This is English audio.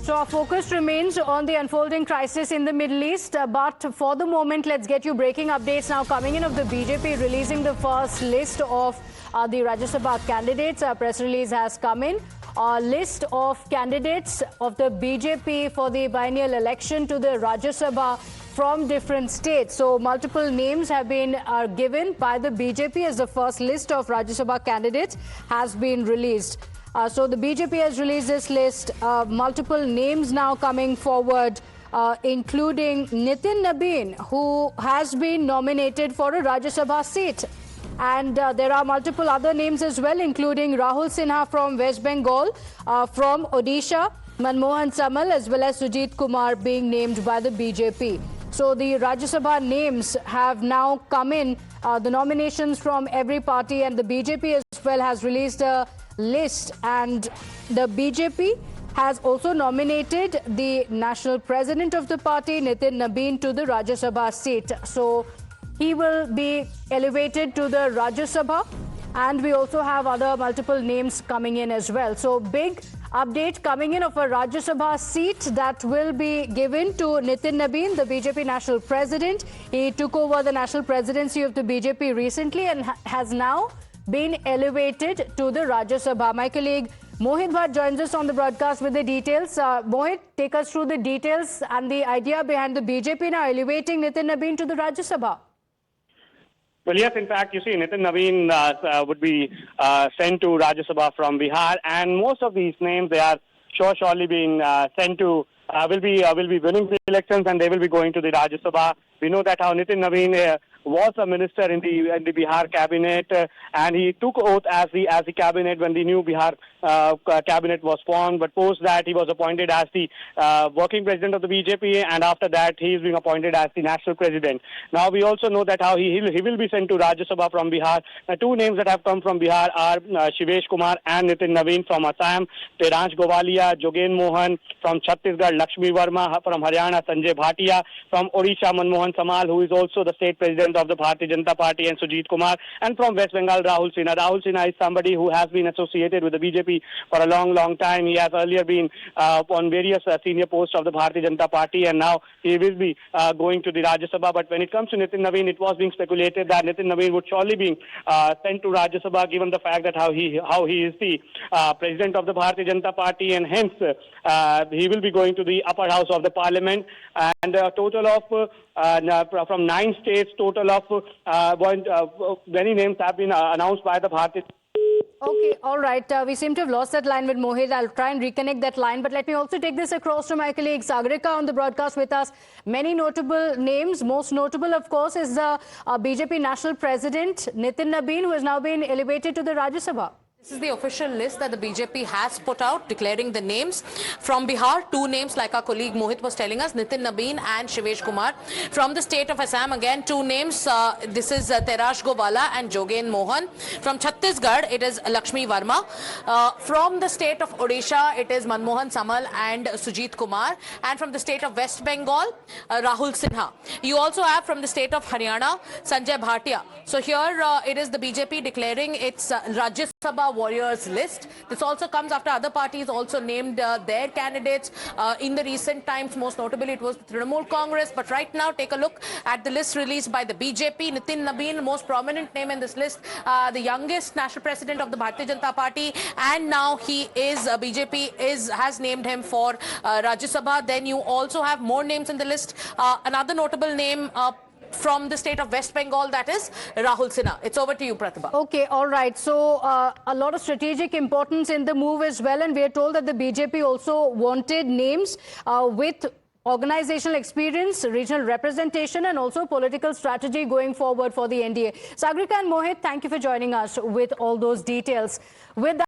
So our focus remains on the unfolding crisis in the Middle East. But for the moment, let's get you breaking updates now coming in of the BJP releasing the first list of the Rajya Sabha candidates. A press release has come in. A list of candidates of the BJP for the biennial election to the Rajya Sabha from different states. So multiple names have been given by the BJP as the first list of Rajya Sabha candidates has been released. So the BJP has released this list. Multiple names now coming forward, including Nitin Nabin, who has been nominated for a Rajya Sabha seat. And there are multiple other names as well, including Rahul Sinha from West Bengal, from Odisha, Manmohan Samal, as well as Sujit Kumar being named by the BJP. So the Rajya Sabha names have now come in, the nominations from every party, and the BJP as well has released a list. And the BJP has also nominated the national president of the party, Nitin Nabin, to the Rajya Sabha seat. So he will be elevated to the Rajya Sabha, and we also have other multiple names coming in as well. So big update coming in of a Rajya Sabha seat that will be given to Nitin Nabin, the BJP national president. He took over the national presidency of the BJP recently and has now been elevated to the Rajya Sabha. My colleague Mohit Bhatt joins us on the broadcast with the details. Mohit, take us through the details and the idea behind the BJP now elevating Nitin Nabin to the Rajya Sabha. Well, yes, in fact, you see, Nitin Nabin would be sent to Rajya Sabha from Bihar, and most of these names, they are surely being sent to, will be winning the elections, and they will be going to the Rajya Sabha. We know that how Nitin Nabin was a minister in the Bihar cabinet, and he took oath as the cabinet when the new Bihar cabinet was formed. But post that, he was appointed as the working president of the BJP, and after that, he is being appointed as the national president. Now, we also know that how he will be sent to Rajya Sabha from Bihar. Two names that have come from Bihar are Shivesh Kumar and Nitin Nabin from Assam, Teransh Govalia, Jogen Mohan from Chhattisgarh, Lakshmi Verma from Haryana, Sanjay Bhatia from Odisha, Manmohan Samal, who is also the state president of the Bharatiya Janata Party, and Sujit Kumar, and from West Bengal, Rahul Sinha. Rahul Sinha is somebody who has been associated with the BJP for a long time. He has earlier been on various senior posts of the Bharatiya Janata Party, and now he will be going to the Rajya Sabha. But when it comes to Nitin Nabin, it was being speculated that Nitin Nabin would surely be sent to Rajya Sabha, given the fact that how he is the president of the Bharatiya Janata Party, and hence he will be going to the upper house of the parliament. And a total of from 9 states, total of many names have been announced by the Bharatiya. Okay, all right. We seem to have lost that line with Mohit. I'll try and reconnect that line. But let me also take this across to my colleague Sagarika on the broadcast with us. Many notable names. Most notable, of course, is the BJP national president, Nitin Nabin, who has now been elevated to the Rajya Sabha. This is the official list that the BJP has put out, declaring the names. From Bihar, 2 names, like our colleague Mohit was telling us, Nitin Nabin and Shivesh Kumar. From the state of Assam, again, 2 names. This is Teransh Govalia and Jogen Mohan. From Chhattisgarh, it is Lakshmi Verma. From the state of Odisha, it is Manmohan Samal and Sujit Kumar. And from the state of West Bengal, Rahul Sinha. You also have from the state of Haryana, Sanjay Bhatia. So here it is the BJP declaring its Rajya Sabha warriors list. This also comes after other parties also named their candidates in the recent times. Most notably, it was Trinamool Congress. But right now, take a look at the list released by the BJP. Nitin Nabin, most prominent name in this list, the youngest national president of the Bharatiya Janata Party, and now he is BJP has named him for Rajya Sabha. Then you also have more names in the list. Another notable name from the state of West Bengal, that is Rahul Sinha. It's over to you, Pratibha. Okay, all right. So a lot of strategic importance in the move as well. And we are told that the BJP also wanted names with organizational experience, regional representation, and also political strategy going forward for the NDA. Sagarika and Mohit, thank you for joining us with all those details. With that